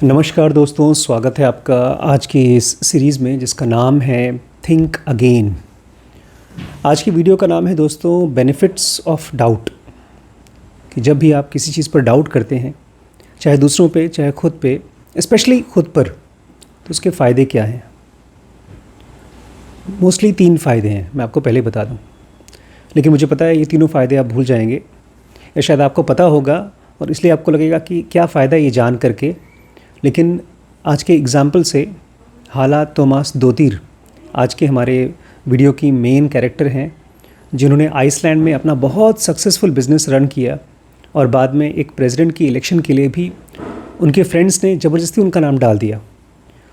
नमस्कार दोस्तों, स्वागत है आपका आज की इस सीरीज़ में जिसका नाम है थिंक अगेन। आज की वीडियो का नाम है दोस्तों बेनिफिट्स ऑफ डाउट। कि जब भी आप किसी चीज़ पर डाउट करते हैं, चाहे दूसरों पे चाहे खुद पे, स्पेशली खुद पर, तो उसके फ़ायदे क्या हैं। मोस्टली 3 फ़ायदे हैं, मैं आपको पहले बता दूं। लेकिन मुझे पता है ये तीनों फ़ायदे आप भूल जाएंगे, या शायद आपको पता होगा और इसलिए आपको लगेगा कि क्या फ़ायदा ये जान करके। लेकिन आज के एग्ज़ाम्पल से हाला तोमास दोतीर आज के हमारे वीडियो की मेन कैरेक्टर हैं, जिन्होंने आइसलैंड में अपना बहुत सक्सेसफुल बिज़नेस रन किया और बाद में एक प्रेसिडेंट की इलेक्शन के लिए भी उनके फ्रेंड्स ने ज़बरदस्ती उनका नाम डाल दिया।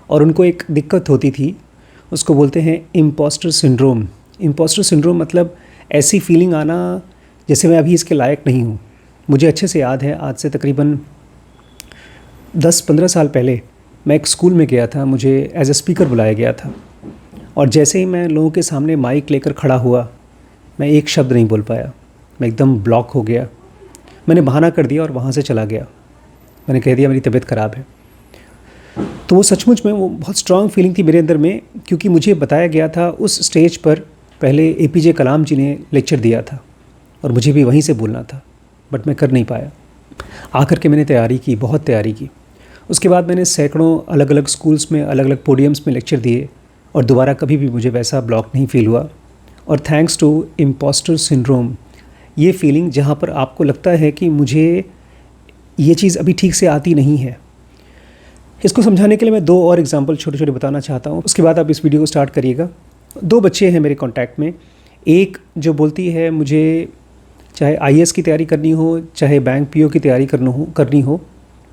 और उनको एक दिक्कत होती थी, उसको बोलते हैं इम्पोस्टर सिंड्रोम। इम्पोस्टर सिंड्रोम मतलब ऐसी फीलिंग आना जैसे मैं अभी इसके लायक नहीं हूँ। मुझे अच्छे से याद है, आज से तकरीबन 10-15 साल पहले मैं एक स्कूल में गया था, मुझे एज ए स्पीकर बुलाया गया था। और जैसे ही मैं लोगों के सामने माइक लेकर खड़ा हुआ, मैं एक शब्द नहीं बोल पाया, मैं एकदम ब्लॉक हो गया। मैंने बहाना कर दिया और वहाँ से चला गया। मैंने कह दिया मेरी तबीयत ख़राब है। तो वो सचमुच में वो बहुत स्ट्रांग फीलिंग थी मेरे अंदर में, क्योंकि मुझे बताया गया था उस स्टेज पर पहले APJ कलाम जी ने लेक्चर दिया था और मुझे भी वहीं से बोलना था, बट मैं कर नहीं पाया। आकर के मैंने तैयारी की, बहुत तैयारी की। उसके बाद मैंने सैकड़ों अलग अलग स्कूल्स में अलग अलग पोडियम्स में लेक्चर दिए और दोबारा कभी भी मुझे वैसा ब्लॉक नहीं फील हुआ। और थैंक्स टू इम्पोस्टर सिंड्रोम, ये फीलिंग जहाँ पर आपको लगता है कि मुझे ये चीज़ अभी ठीक से आती नहीं है, इसको समझाने के लिए मैं 2 और एग्जांपल छोटे छोटे बताना चाहता हूँ। उसके बाद आप इस वीडियो को स्टार्ट करिएगा। 2 बच्चे हैं मेरे कॉन्टैक्ट में। एक जो बोलती है मुझे चाहे IAS की तैयारी करनी हो, चाहे बैंक PO की तैयारी करनी हो,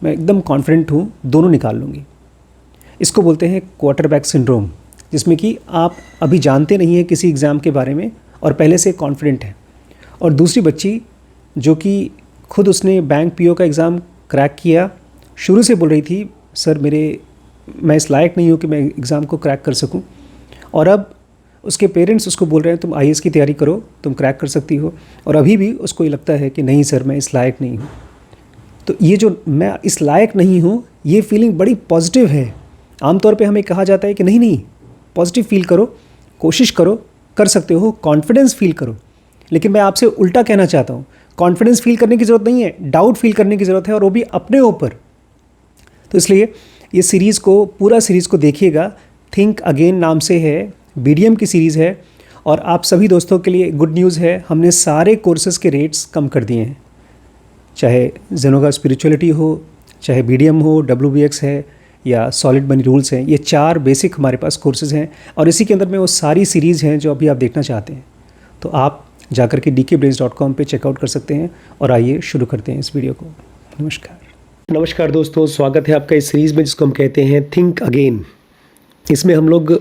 मैं एकदम कॉन्फिडेंट हूँ, दोनों निकाल लूँगी। इसको बोलते हैं क्वार्टरबैक सिंड्रोम, जिसमें कि आप अभी जानते नहीं हैं किसी एग्ज़ाम के बारे में और पहले से कॉन्फिडेंट है। और दूसरी बच्ची जो कि खुद उसने बैंक PO का एग्ज़ाम क्रैक किया, शुरू से बोल रही थी सर मैं इस लायक नहीं हूँ कि मैं एग्ज़ाम को क्रैक कर सकूँ। और अब उसके पेरेंट्स उसको बोल रहे हैं तुम IAS की तैयारी करो, तुम क्रैक कर सकती हो। और अभी भी उसको ये लगता है कि नहीं सर, मैं इस लायक नहीं हूँ। तो ये जो मैं इस लायक नहीं हूँ, ये फीलिंग बड़ी पॉजिटिव है। आमतौर पे हमें कहा जाता है कि नहीं पॉजिटिव फील करो, कोशिश करो, कर सकते हो, कॉन्फिडेंस फील करो। लेकिन मैं आपसे उल्टा कहना चाहता हूँ, कॉन्फिडेंस फील करने की ज़रूरत नहीं है, डाउट फील करने की ज़रूरत है, और वो भी अपने ऊपर। तो इसलिए ये पूरा सीरीज़ को देखिएगा। थिंक अगेन नाम से है, BDM की सीरीज़ है। और आप सभी दोस्तों के लिए गुड न्यूज़ है, हमने सारे कोर्सेज़ के रेट्स कम कर दिए हैं। चाहे जेनोगा स्पिरिचुअलिटी हो, चाहे BDM हो, WBX है, या सॉलिड मनी रूल्स हैं, ये 4 बेसिक हमारे पास कोर्सेज़ हैं। और इसी के अंदर में वो सारी सीरीज़ हैं जो अभी आप देखना चाहते हैं। तो आप जाकर के dkbrains.com पे चेकआउट कर सकते हैं। और आइए शुरू करते हैं इस वीडियो को। नमस्कार दोस्तों, स्वागत है आपका इस सीरीज़ में जिसको हम कहते हैं थिंक अगेन। इसमें हम लोग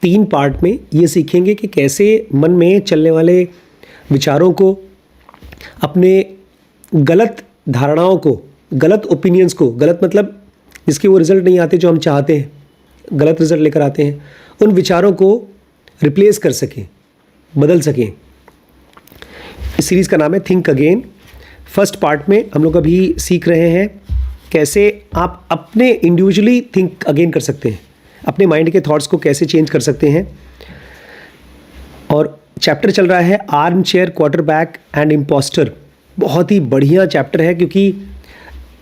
3 पार्ट में ये सीखेंगे कि कैसे मन में चलने वाले विचारों को, अपने गलत धारणाओं को, गलत ओपिनियंस को, गलत मतलब जिसके वो रिज़ल्ट नहीं आते जो हम चाहते हैं, गलत रिज़ल्ट लेकर आते हैं, उन विचारों को रिप्लेस कर सकें, बदल सकें। इस सीरीज़ का नाम है थिंक अगेन। फर्स्ट पार्ट में हम लोग अभी सीख रहे हैं कैसे आप अपने इंडिविजुअली थिंक अगेन कर सकते हैं, अपने माइंड के थॉट्स को कैसे चेंज कर सकते हैं। और चैप्टर चल रहा है armchair quarterback and imposter. बहुत ही बढ़िया चैप्टर है, क्योंकि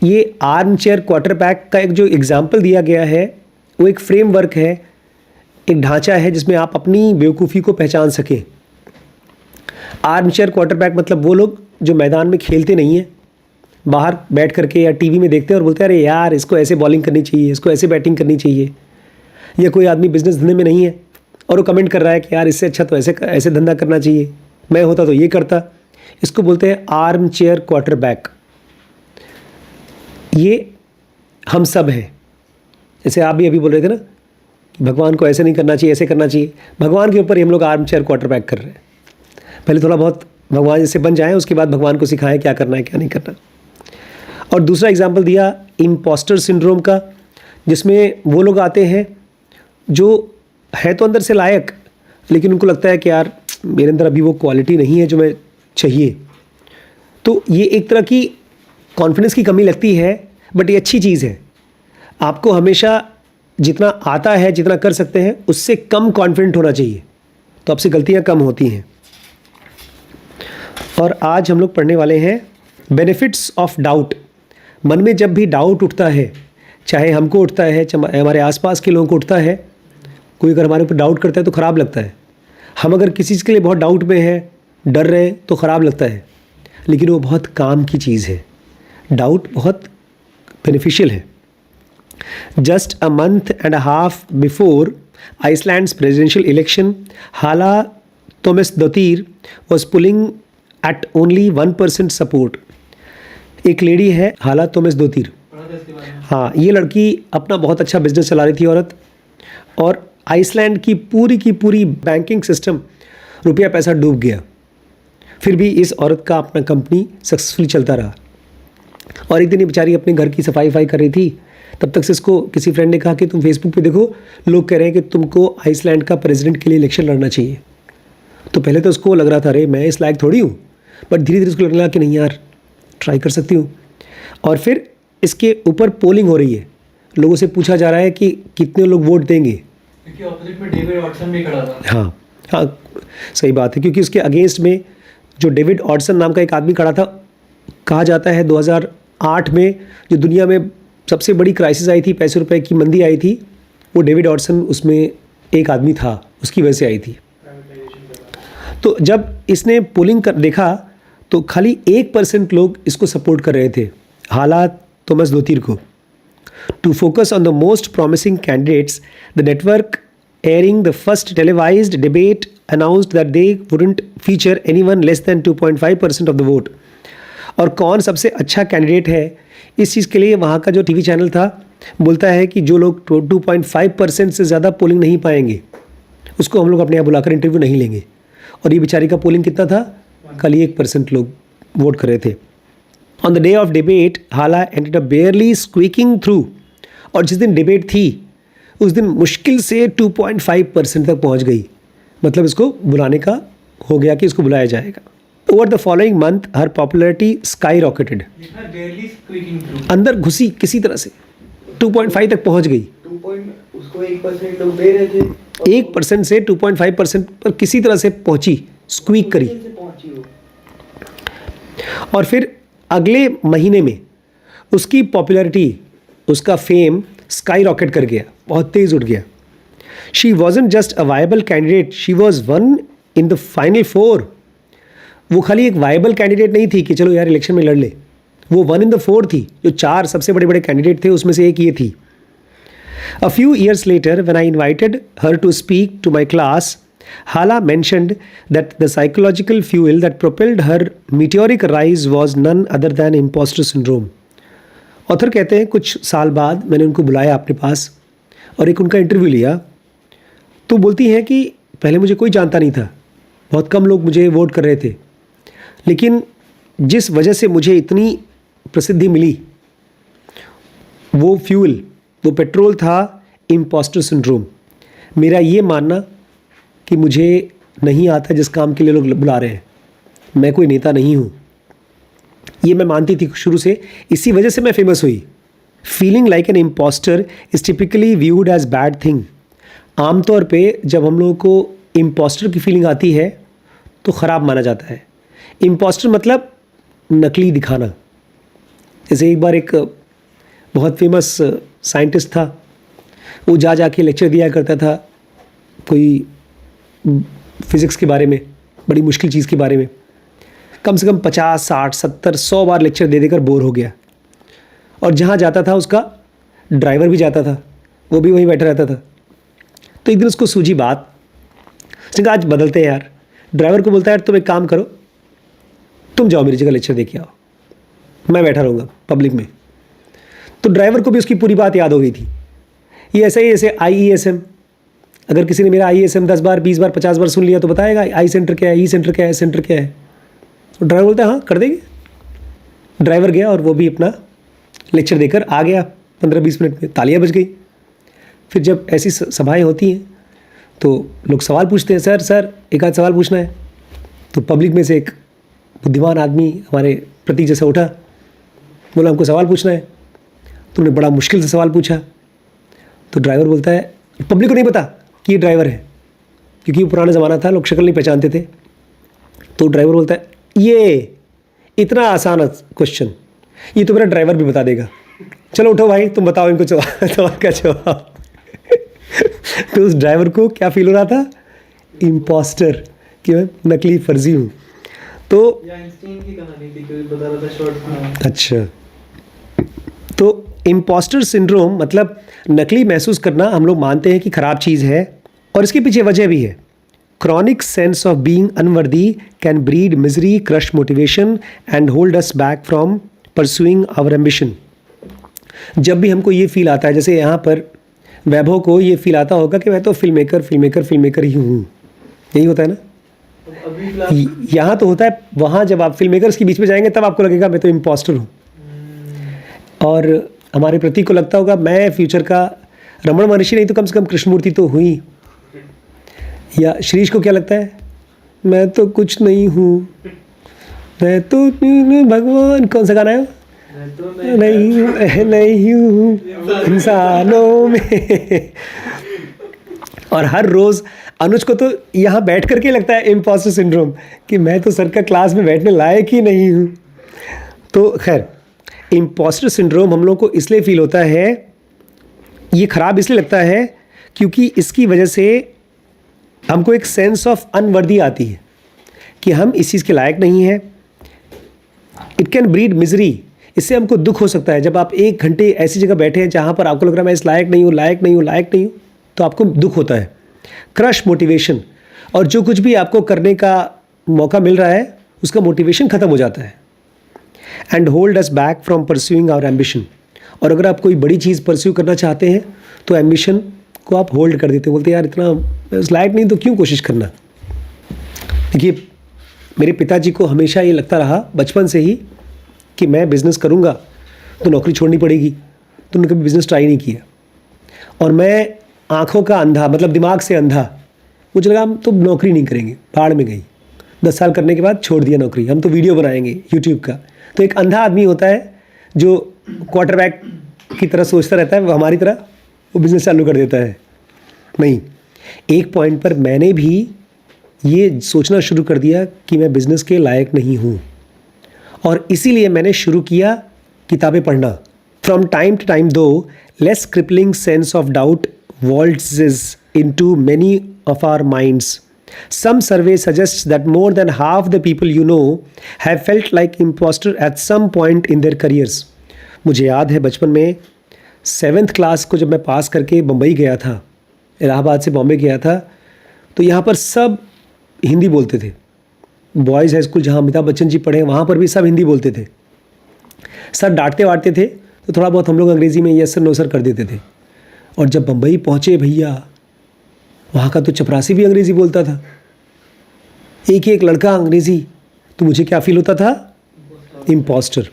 ये आर्म चेयर क्वार्टरबैक का एक जो एग्जाम्पल दिया गया है, वो एक फ्रेमवर्क है, एक ढांचा है जिसमें आप अपनी बेवकूफ़ी को पहचान सकें। आर्म चेयर क्वार्टरबैक मतलब वो लोग जो मैदान में खेलते नहीं हैं, बाहर बैठ करके या TV में देखते हैं और बोलते हैं अरे यार इसको ऐसे बॉलिंग करनी चाहिए, इसको ऐसे बैटिंग करनी चाहिए। या कोई आदमी बिजनेस धंधे में नहीं है और वो कमेंट कर रहा है कि यार इससे अच्छा तो ऐसे धंधा करना चाहिए, मैं होता तो ये करता। इसको बोलते हैं आर्म चेयर क्वार्टरबैक। ये हम सब हैं। जैसे आप भी अभी बोल रहे थे ना कि भगवान को ऐसे नहीं करना चाहिए, ऐसे करना चाहिए। भगवान के ऊपर ही हम लोग आर्म चेयर क्वार्टरबैक कर रहे हैं। पहले थोड़ा बहुत भगवान जैसे बन जाएं, उसके बाद भगवान को सिखाएं क्या करना है क्या नहीं करना। और दूसरा एग्जाम्पल दिया इम्पोस्टर सिंड्रोम का, जिसमें वो लोग आते हैं जो है तो अंदर से लायक, लेकिन उनको लगता है कि यार मेरे अंदर अभी वो क्वालिटी नहीं है जो मैं चाहिए। तो ये एक तरह की कॉन्फिडेंस की कमी लगती है, बट ये अच्छी चीज़ है। आपको हमेशा जितना आता है, जितना कर सकते हैं, उससे कम कॉन्फिडेंट होना चाहिए, तो आपसे गलतियां कम होती हैं। और आज हम लोग पढ़ने वाले हैं बेनिफिट्स ऑफ डाउट। मन में जब भी डाउट उठता है, चाहे हमको उठता है, चाहे हमारे आसपास के लोगों को उठता है, कोई अगर हमारे ऊपर डाउट करता है तो ख़राब लगता है। हम अगर किसी चीज़ के लिए बहुत डाउट में हैं, डर रहे हैं, तो ख़राब लगता है, लेकिन वो बहुत काम की चीज़ है। डाउट बहुत बेनिफिशियल है। Just a month and a half before Iceland's presidential election, Halla Tomasdottir was pulling at only 1% support. एक लेडी है हाला तोमेसदोतिर, हाँ, ये लड़की अपना बहुत अच्छा बिजनेस चला रही थी औरत, और आइसलैंड की पूरी बैंकिंग सिस्टम रुपया पैसा डूब गया, फिर भी इस औरत का अपना कंपनी सक्सेसफुली चलता रहा। और एक दिन ये बेचारी अपने घर की सफाई कर रही थी, तब तक से इसको किसी फ्रेंड ने कहा कि तुम फेसबुक पे देखो, लोग कह रहे हैं कि तुमको आइसलैंड का प्रेसिडेंट के लिए इलेक्शन लड़ना चाहिए। तो पहले तो उसको लग रहा था अरे मैं इस लायक थोड़ी हूँ, बट धीरे धीरे उसको लगने लगा कि नहीं यार, ट्राई कर सकती हूँ। और फिर इसके ऊपर पोलिंग हो रही है, लोगों से पूछा जा रहा है कि कितने लोग वोट देंगे। क्योंकि ऑपोजिट में डेविड ऑटसन भी खड़ा था। हाँ, सही बात है, क्योंकि उसके अगेंस्ट में जो डेविड ऑटसन नाम का एक आदमी खड़ा था। कहा जाता है 2008 में जो दुनिया में सबसे बड़ी क्राइसिस आई थी, पैसे रुपए की मंदी आई थी, वो डेविड ऑटसन उसमें एक आदमी था, उसकी वजह से आई थी। तो जब इसने पोलिंग कर देखा तो खाली 1% लोग इसको सपोर्ट कर रहे थे, हाला तोमेसदोतिर को। To focus on the most promising candidates, the network airing the first televised debate announced that they wouldn't feature anyone less than 2.5% of the vote। और कौन सबसे अच्छा कैंडिडेट है, इस चीज़ के लिए वहाँ का जो टीवी चैनल था बोलता है कि जो लोग 2.5% से ज़्यादा पोलिंग नहीं पाएंगे, उसको हम लोग अपने यहाँ बुलाकर इंटरव्यू नहीं लेंगे। और ये बेचारी का पोलिंग कितना था, कल 1% लोग वोट कर रहे थे। On the day of debate, हाला एंडेड अप बेयरली स्क्वीकिंग थ्रू। और जिस दिन डिबेट थी उस दिन मुश्किल से 2.5% तक पहुंच गई, मतलब इसको बुलाने का हो गया कि इसको बुलाया जाएगा। Over the following month her popularity sky rocketed. अंदर घुसी किसी तरह से 2.5 तक पहुंच गई। उसको 1% लोग दे रहे थे, 1% से 2.5% पर किसी तरह से पहुंची, स्क्वीक करी। और फिर अगले महीने में उसकी पॉपुलैरिटी, उसका फेम स्काई रॉकेट कर गया, बहुत तेज़ उठ गया। She wasn't just a viable candidate, she was one in the final 4। वो खाली एक वायबल कैंडिडेट नहीं थी कि चलो यार इलेक्शन में लड़ ले, वो 1 in the 4 थी। जो 4 सबसे बड़े बड़े कैंडिडेट थे उसमें से एक ये थी। A few years later when I invited her to speak to my class, Halla mentioned that the psychological fuel that propelled her meteoric rise was none other than imposter syndrome। Author कहते हैं कुछ साल बाद मैंने उनको बुलाया अपने पास और एक उनका इंटरव्यू लिया, तो बोलती हैं कि पहले मुझे कोई जानता नहीं था, बहुत कम लोग मुझे वोट कर रहे थे, लेकिन जिस वजह से मुझे इतनी प्रसिद्धि मिली, वो फ्यूल, वो पेट्रोल था इम्पोस्टर सिंड्रोम। मेरा ये मानना कि मुझे नहीं आता जिस काम के लिए लोग बुला रहे हैं, मैं कोई नेता नहीं हूँ, ये मैं मानती थी शुरू से, इसी वजह से मैं फेमस हुई। Feeling like an imposter is typically viewed as bad thing. आमतौर पे जब हम लोगों को इम्पोस्टर की फीलिंग आती है तो ख़राब माना जाता है। इम्पोस्टर मतलब नकली दिखाना। जैसे एक बार एक बहुत फेमस साइंटिस्ट था, वो जा के लेक्चर दिया करता था कोई फिज़िक्स के बारे में, बड़ी मुश्किल चीज़ के बारे में। कम से कम 50, 60, 70, 100 बार लेक्चर दे देकर बोर हो गया, और जहाँ जाता था उसका ड्राइवर भी जाता था, वो भी वहीं बैठा रहता था। तो एक दिन उसको सूझी बात, उसने कहा आज बदलते हैं यार। ड्राइवर को बोलता है यार तुम एक काम करो, तुम जाओ मेरी जगह लेक्चर दे के आओ, मैं बैठा रहूँगा पब्लिक में। तो ड्राइवर को भी उसकी पूरी बात याद हो गई थी। ये ऐसा ही जैसे IESM, अगर किसी ने मेरा IESM 10 बार, 20 बार, 50 बार सुन लिया तो बताएगा आई सेंटर क्या है, ई सेंटर क्या है, सेंटर क्या है। तो ड्राइवर बोलता है हाँ कर देंगे। ड्राइवर गया और वो भी अपना लेक्चर देकर आ गया 15-20 मिनट में, तालियां बज गई। फिर जब ऐसी सभाएं होती हैं तो लोग सवाल पूछते हैं, सर एक आध सवाल पूछना है। तो पब्लिक में से एक बुद्धिमान आदमी हमारे प्रतीक जैसा उठा, बोला हमको सवाल पूछना है। तुमने बड़ा मुश्किल से सवाल पूछा, तो ड्राइवर बोलता है, पब्लिक को नहीं पता कि ये ड्राइवर है, क्योंकि वो पुराना ज़माना था, लोग शक्ल नहीं पहचानते थे। तो ड्राइवर बोलता है, ये इतना आसान क्वेश्चन, ये तो मेरा ड्राइवर भी बता देगा, चलो उठो भाई तुम बताओ इनको सवाल का जवाब। तो उस ड्राइवर को क्या फील हो रहा था, इम्पोस्टर, कि मैं नकली फर्जी हूँ। तो आइंस्टीन की कहानी थी, कोई बता रहा था शॉर्ट में। अच्छा, तो इम्पोस्टर सिंड्रोम मतलब नकली महसूस करना हम लोग मानते हैं कि खराब चीज़ है, और इसके पीछे वजह भी है। Chronic sense of being unworthy can breed misery, crush motivation and hold us back from pursuing our ambition. जब भी हमको ये फील आता है, जैसे यहाँ पर वैभव को ये फील आता होगा कि मैं तो फिल्म मेकर ही हूँ, यही होता है ना। अभी फिलहाल यहाँ तो होता है, वहाँ जब आप फिल्म मेकर्स के बीच में जाएंगे तब आपको लगेगा मैं तो इम्पोस्टर हूँ। और हमारे प्रतीक को लगता होगा मैं फ्यूचर का रमण महर्षि नहीं तो कम से कम कृष्णमूर्ति तो हुई। या श्रीश को क्या लगता है, मैं तो कुछ नहीं हूँ, मैं तो भगवान, कौन सा गाना है, मैं तो नहीं हूँ इंसानों में। और हर रोज़ अनुज को तो यहाँ बैठ करके लगता है इम्पोस्टर सिंड्रोम कि मैं तो सर का क्लास में बैठने लायक ही नहीं हूँ। तो खैर, इम्पोस्टर सिंड्रोम हम लोग को इसलिए फील होता है, ये ख़राब इसलिए लगता है क्योंकि इसकी वजह से हमको एक सेंस ऑफ अनवर्दी आती है कि हम इस चीज़ के लायक नहीं हैं। इट कैन ब्रीड मिजरी, इससे हमको दुख हो सकता है। जब आप 1 घंटे ऐसी जगह बैठे हैं जहाँ पर आपको लग रहा है मैं इस लायक नहीं हूँ, तो आपको दुख होता है। क्रश मोटिवेशन, और जो कुछ भी आपको करने का मौका मिल रहा है उसका मोटिवेशन ख़त्म हो जाता है। And hold us back from pursuing our ambition, और अगर आप कोई बड़ी चीज़ परस्यू करना चाहते हैं तो एम्बिशन को आप होल्ड कर देते, बोलते यार इतना उस लायक नहीं तो क्यों कोशिश करना। देखिए, मेरे पिताजी को हमेशा ये लगता रहा बचपन से ही कि मैं बिज़नेस करूँगा तो नौकरी छोड़नी पड़ेगी, तो उन्होंने कभी बिज़नेस ट्राई नहीं किया। और मैं आँखों का अंधा, मतलब दिमाग से अंधा, मुझे लगा हम तो नौकरी नहीं करेंगे, भाड़ में गई। 10 साल करने के बाद छोड़ दिया नौकरी, हम तो वीडियो बनाएंगे यूट्यूब का। तो एक अंधा आदमी होता है जो क्वार्टरबैक की तरह सोचता रहता है, वो हमारी तरह वो बिज़नेस चालू कर देता है। नहीं, एक पॉइंट पर मैंने भी ये सोचना शुरू कर दिया कि मैं बिज़नेस के लायक नहीं हूँ, और इसीलिए मैंने शुरू किया किताबें पढ़ना। फ्रॉम टाइम टू टाइम दो less crippling sense of doubt waltzes into many of our minds. Some surveys suggest that more than half the people you know have felt like imposter at some point in their careers. मुझे याद है बचपन में 7th class को जब मैं पास करके बम्बई गया था, इलाहाबाद से बॉम्बे गया था, तो यहाँ पर सब हिंदी बोलते थे। बॉयज़ हाई स्कूल जहाँ अमिताभ बच्चन जी पढ़े वहाँ पर भी सब हिंदी बोलते थे। सर डांटते वाटते थे तो थोड़ा बहुत हम लोग अंग्रेज़ी में यस सर नो सर कर देते थे। और जब बम्बई पहुँचे भैया, वहाँ का तो चपरासी भी अंग्रेज़ी बोलता था, एक एक लड़का अंग्रेज़ी। तो मुझे क्या फील होता था, इम्पोस्टर।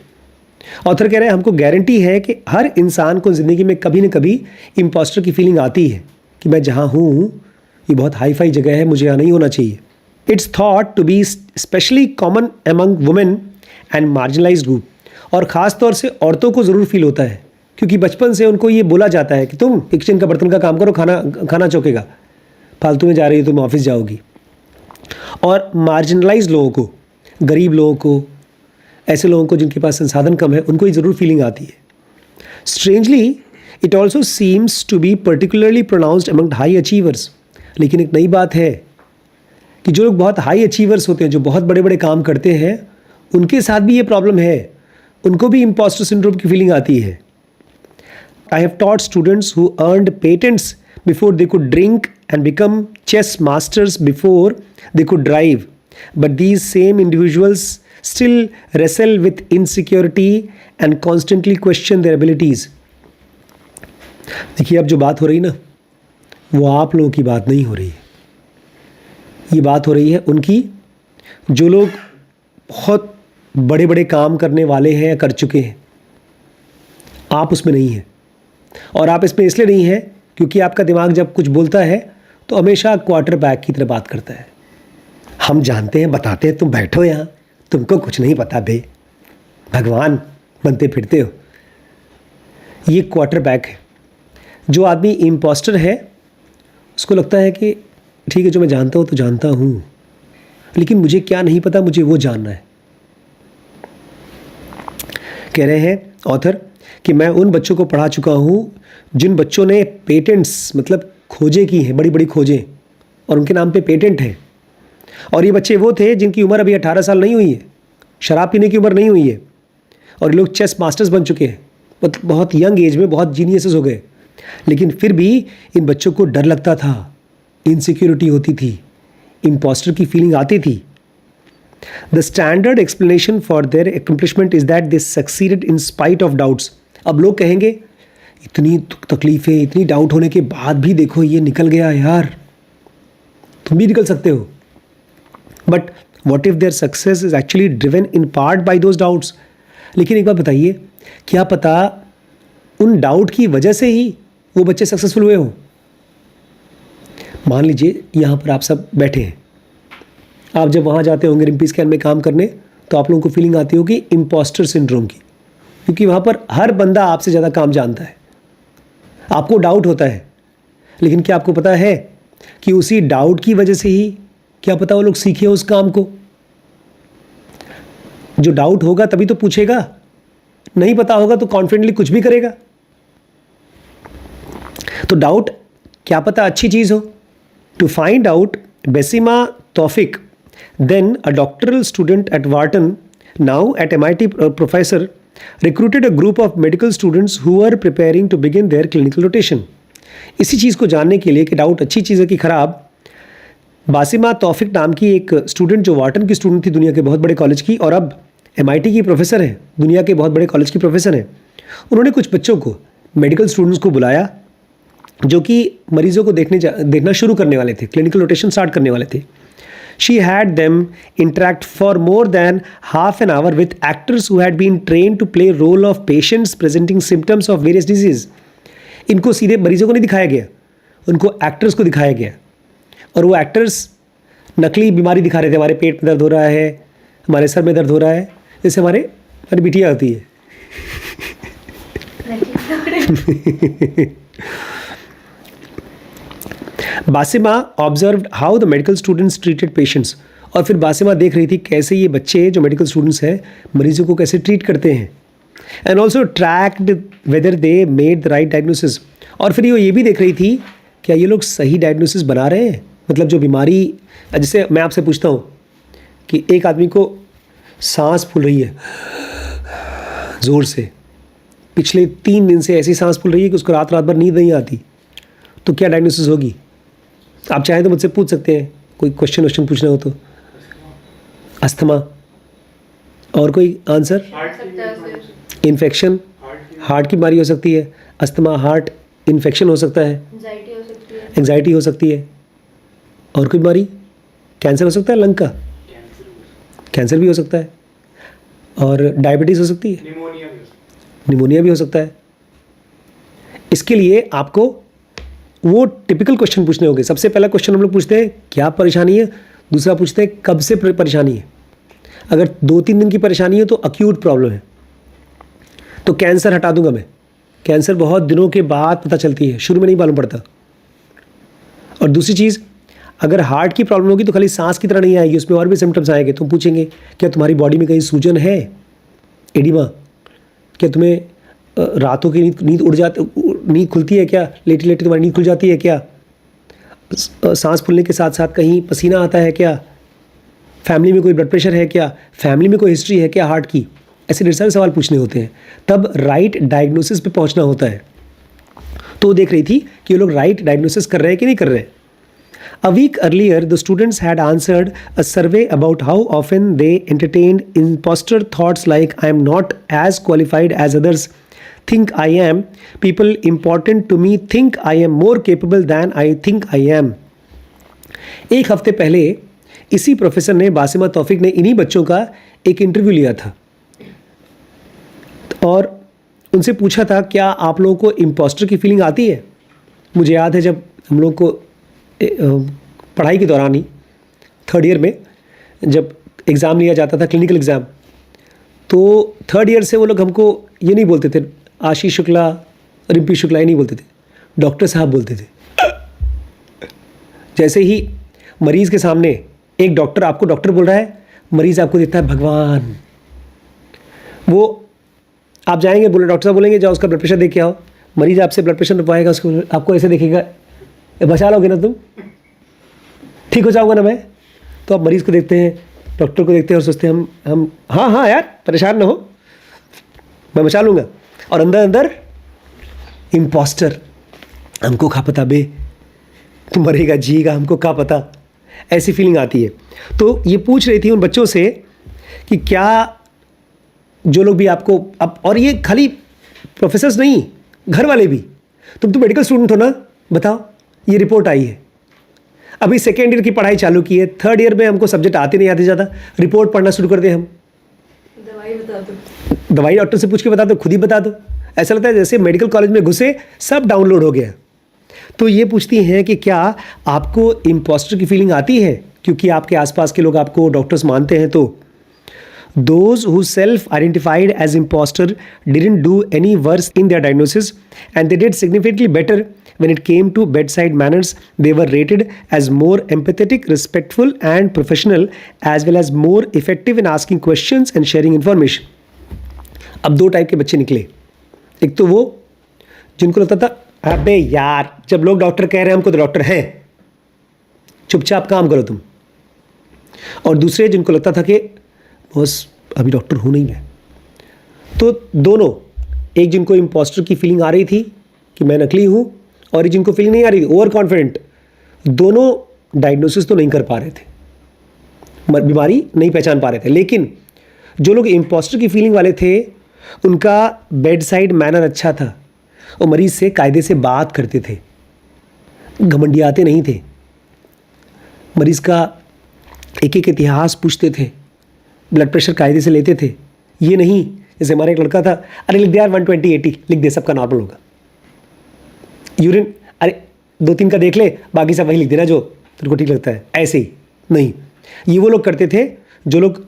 ऑथर कह रहे हैं हमको गारंटी है कि हर इंसान को ज़िंदगी में कभी न कभी इम्पोस्टर की फीलिंग आती है कि मैं जहाँ हूँ ये बहुत हाई फाई जगह है, मुझे यहाँ नहीं होना चाहिए। It's thought to be especially common among women and marginalised group, और ख़ास तौर से औरतों को ज़रूर फील होता है क्योंकि बचपन से उनको ये बोला जाता है कि तुम किचन का बर्तन का काम करो, खाना चौकेगा, फालतू में जा रही हो तुम, ऑफिस जाओगी। और मार्जिनलाइज लोगों को, गरीब लोगों को, ऐसे लोगों को जिनके पास संसाधन कम है, उनको ये ज़रूर फीलिंग आती है। Strangely it also seems to be particularly pronounced among high achievers. लेकिन एक नई बात है कि जो लोग बहुत हाई अचीवर्स होते हैं, जो बहुत बड़े बड़े काम करते हैं, उनके साथ भी ये प्रॉब्लम है, उनको भी इम्पोस्टर सिंड्रोम की फीलिंग आती है। I have taught students who earned patents before they could drink and become chess masters before they could drive. But these same individuals still wrestle with insecurity and constantly question their abilities. देखिए, अब जो बात हो रही ना, वो आप लोगों की बात नहीं हो रही है। ये बात हो रही है उनकी जो लोग बहुत बड़े बड़े काम करने वाले हैं या कर चुके हैं। आप उसमें नहीं हैं, और आप इसमें इसलिए नहीं है क्योंकि आपका दिमाग जब कुछ बोलता है तो हमेशा क्वार्टर बैक की तरह बात करता है। हम जानते हैं, बताते हैं, तुम बैठो यहाँ, तुमको कुछ नहीं पता बे, भगवान बनते फिरते हो। ये क्वार्टर बैक है जो आदमी इम्पोस्टर है उसको लगता है कि ठीक है, जो मैं जानता हूँ तो जानता हूँ, लेकिन मुझे क्या नहीं पता, मुझे वो जानना है। कह रहे हैं ऑथर कि मैं उन बच्चों को पढ़ा चुका हूँ जिन बच्चों ने पेटेंट्स मतलब खोजें की हैं, बड़ी बड़ी खोजें, और उनके नाम पे पेटेंट है। और ये बच्चे वो थे जिनकी उम्र अभी 18 साल नहीं हुई है, शराब पीने की उम्र नहीं हुई है, और ये लोग चेस मास्टर्स बन चुके हैं, मतलब बहुत यंग एज में बहुत जीनियसेस हो गए। लेकिन फिर भी इन बच्चों को डर लगता था, इनसिक्योरिटी होती थी, इम्पोस्टर की फीलिंग आती थी। The standard explanation for their accomplishment is that they succeeded in spite of doubts. अब लोग कहेंगे इतनी तकलीफें, इतनी डाउट होने के बाद भी देखो ये निकल गया यार, तुम भी निकल सकते हो। But what if their success is actually driven in part by those doubts. लेकिन एक बात बताइए, क्या पता उन डाउट की वजह से ही वो बच्चे सक्सेसफुल हुए हों। मान लीजिए यहाँ पर आप सब बैठे हैं, आप जब वहाँ जाते होंगे रिम्पी स्कैन में काम करने, तो आप लोगों को फीलिंग आती होगी इम्पोस्टर सिंड्रोम की, क्योंकि वहाँ पर हर बंदा आपसे ज़्यादा काम जानता है, आपको डाउट होता है। लेकिन क्या आपको पता है कि उसी डाउट की वजह से ही क्या पता वो लोग सीखे उस काम को। जो डाउट होगा तभी तो पूछेगा, नहीं पता होगा तो कॉन्फिडेंटली कुछ भी करेगा। तो डाउट क्या पता अच्छी चीज़ हो। To find out, Basima Tawfik, then a doctoral student at Wharton, now at MIT professor, recruited a group of medical students who were preparing to begin their clinical rotation. इसी चीज़ को जानने के लिए कि डाउट अच्छी चीज़ है कि ख़राब, बासिमा तौफिक नाम की एक स्टूडेंट जो वार्टन की स्टूडेंट थी, दुनिया के बहुत बड़े कॉलेज की, और अब MIT की प्रोफेसर है, दुनिया के बहुत बड़े कॉलेज की प्रोफेसर हैं। उन्होंने कुछ बच्चों को, मेडिकल स्टूडेंट्स को बुलाया जो कि मरीजों को देखना शुरू करने वाले थे, क्लिनिकल रोटेशन स्टार्ट करने वाले थे। She had them interact for more than half an hour with actors who had been trained to play role of patients presenting symptoms of various disease. इनको सीधे मरीजों को नहीं दिखाया गया, उनको एक्टर्स को दिखाया गया, और वो एक्टर्स नकली बीमारी दिखा रहे थे। हमारे पेट में दर्द हो रहा है, हमारे सर में दर्द हो रहा है, जैसे हमारी बिटिया होती है। Basima observed how the medical students treated patients. और फिर बासिमा देख रही थी कैसे ये बच्चे जो मेडिकल स्टूडेंट्स हैं मरीजों को कैसे ट्रीट करते हैं। And also tracked whether they made the right diagnosis. और फिर ये भी देख रही थी क्या ये लोग सही डायग्नोसिस बना रहे हैं, मतलब जो बीमारी, जैसे मैं आपसे पूछता हूँ कि एक आदमी को सांस फूल रही है ज़ोर से, पिछले 3 दिन से ऐसी सांस फूल रही है कि उसको रात भर नींद नहीं आती, तो क्या डायग्नोसिस होगी? आप चाहें तो मुझसे पूछ सकते हैं, कोई क्वेश्चन पूछना हो तो। अस्थमा, और कोई आंसर? इन्फेक्शन, हार्ट की बीमारी हो सकती है, अस्थमा हार्ट इन्फेक्शन हो सकता है, एंजाइटी हो सकती है, और कोई बीमारी? कैंसर हो सकता है, लंग का कैंसर भी हो सकता है, और डायबिटीज़ हो सकती है, निमोनिया भी हो सकता है। इसके लिए आपको वो टिपिकल क्वेश्चन पूछने होंगे। सबसे पहला क्वेश्चन हम लोग पूछते हैं क्या परेशानी है, दूसरा पूछते हैं कब से परेशानी है। अगर 2-3 दिन की परेशानी है तो अक्यूट प्रॉब्लम है, तो कैंसर हटा दूंगा मैं। कैंसर बहुत दिनों के बाद पता चलती है, शुरू में नहीं मालूम पड़ता। और दूसरी चीज़, अगर हार्ट की प्रॉब्लम होगी तो खाली सांस की तरह नहीं आएगी, उसमें और भी सिम्टम्स आएंगे। तुम पूछेंगे क्या तुम्हारी बॉडी में कहीं सूजन है, एडिमा, क्या तुम्हें रातों की नींद खुलती है क्या, लेटे लेटे तुम्हारी नींद खुल जाती है क्या, सांस फूलने के साथ साथ कहीं पसीना आता है क्या, फैमिली में कोई ब्लड प्रेशर है क्या, फैमिली में कोई हिस्ट्री है क्या हार्ट की। ऐसे ढेर सारे सवाल पूछने होते हैं, तब राइट डायग्नोसिस पे पहुंचना होता है। तो देख रही थी कि ये लोग राइट डायग्नोसिस कर रहे हैं कि नहीं कर रहे हैं। A week earlier, the students had answered a survey about how often they entertained imposter thoughts like I am not as qualified as others think I am. People important to me think I am more capable than I think I am. एक हफ्ते पहले इसी professor ने, बासिमा तौफिक ने, इन्हीं बच्चों का एक इंटरव्यू लिया था और उनसे पूछा था क्या आप लोगों को इम्पोस्टर की फीलिंग आती है। मुझे याद है जब हम लोग को पढ़ाई के दौरान ही 3rd ईयर में जब एग्ज़ाम लिया जाता था, क्लिनिकल एग्ज़ाम, तो 3rd ईयर से वो लोग हमको ये नहीं बोलते थे आशीष शुक्ला, रिम्पी शुक्ला, ये नहीं बोलते थे, डॉक्टर साहब बोलते थे। जैसे ही मरीज के सामने एक डॉक्टर आपको डॉक्टर बोल रहा है, मरीज आपको देखता है भगवान। वो आप जाएंगे, बोले डॉक्टर साहब बोलेंगे जाओ उसका ब्लड प्रेशर देख के आओ, मरीज आपसे ब्लड प्रेशर नपवाएगा, उसको आपको ऐसे देखेगा, बचा लोगे ना तुम, ठीक हो जाओगे ना मैं। तो आप मरीज को देखते हैं, डॉक्टर को देखते हैं और सोचते हैं हम हाँ हाँ यार परेशान ना हो, मैं बचा लूँगा। और अंदर अंदर इम्पोस्टर, हमको क्या पता बे, तू मरेगा जिएगा, हमको क्या पता, ऐसी फीलिंग आती है। तो ये पूछ रही थी उन बच्चों से कि क्या जो लोग भी आपको अब, और ये खाली प्रोफेसर्स नहीं, घर वाले भी, तुम तो मेडिकल स्टूडेंट हो ना, बताओ ये रिपोर्ट आई है, अभी सेकेंड ईयर की पढ़ाई चालू की है, थर्ड ईयर में हमको सब्जेक्ट आते नहीं आते ज़्यादा, रिपोर्ट पढ़ना शुरू कर दे हम, दवाई बता दो, दवाई डॉक्टर से पूछ के बता दो, खुद ही बता दो। ऐसा लगता है जैसे मेडिकल कॉलेज में घुसे सब डाउनलोड हो गया। तो ये पूछती हैं कि क्या आपको इम्पोस्टर की फीलिंग आती है, क्योंकि आपके आसपास के लोग आपको डॉक्टर्स मानते हैं। तो those who self-identified as imposter didn't do any worse in their diagnosis, and they did significantly better when it came to bedside manners. They were rated as more empathetic, respectful, and professional, as well as more effective in asking questions and sharing information. अब दो type के बच्चे निकले। एक तो वो जिनको लगता था अबे यार जब लोग डॉक्टर कह रहे हैं हमको तो डॉक्टर हैं, चुपचाप काम करो तुम। और दूसरे जिनको लगता था कि बस अभी डॉक्टर हूँ नहीं मैं। तो दोनों, एक जिनको इम्पोस्टर की फीलिंग आ रही थी कि मैं नकली हूँ, और एक जिनको फीलिंग नहीं आ रही थी ओवर कॉन्फिडेंट, दोनों डायग्नोसिस तो नहीं कर पा रहे थे, बीमारी नहीं पहचान पा रहे थे। लेकिन जो लोग इम्पोस्टर की फीलिंग वाले थे उनका बेड साइड मैनर अच्छा था, वो मरीज से कायदे से बात करते थे, घमंडियाते नहीं थे, मरीज का एक एक इतिहास पूछते थे, ब्लड प्रेशर कायदे से लेते थे। ये नहीं जैसे हमारा एक लड़का था, अरे लिख दे यार 120/80 लिख दे, सबका नॉर्मल होगा। यूरिन अरे 2-3 का देख ले, बाकी सब वही लिख देना जो तेरे को ठीक लगता है, ऐसे ही नहीं। ये वो लोग करते थे जो लोग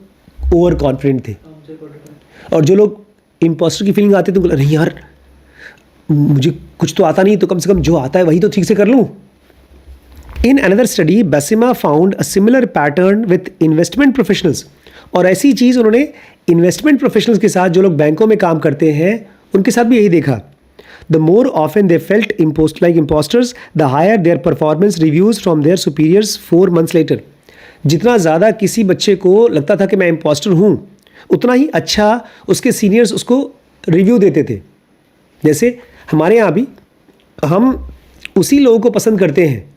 ओवर कॉन्फिडेंट थे। और जो लोग इम्पोस्टर की फीलिंग आती थी, तो नहीं यार मुझे कुछ तो आता नहीं, तो कम से कम जो आता है वही तो ठीक से कर लूँ। In another study, Basima found a similar pattern with investment professionals. और ऐसी चीज़ उन्होंने इन्वेस्टमेंट प्रोफेशनल्स के साथ, जो लोग बैंकों में काम करते हैं, उनके साथ भी यही देखा। The more often they felt like imposters, the higher their performance reviews from their superiors 4 months later. जितना ज़्यादा किसी बच्चे को लगता था कि मैं इम्पोस्टर हूँ, उतना ही अच्छा उसके सीनियर्स उसको रिव्यू देते थे। जैसे हमारे यहाँ भी हम उसी लोगों को पसंद करते हैं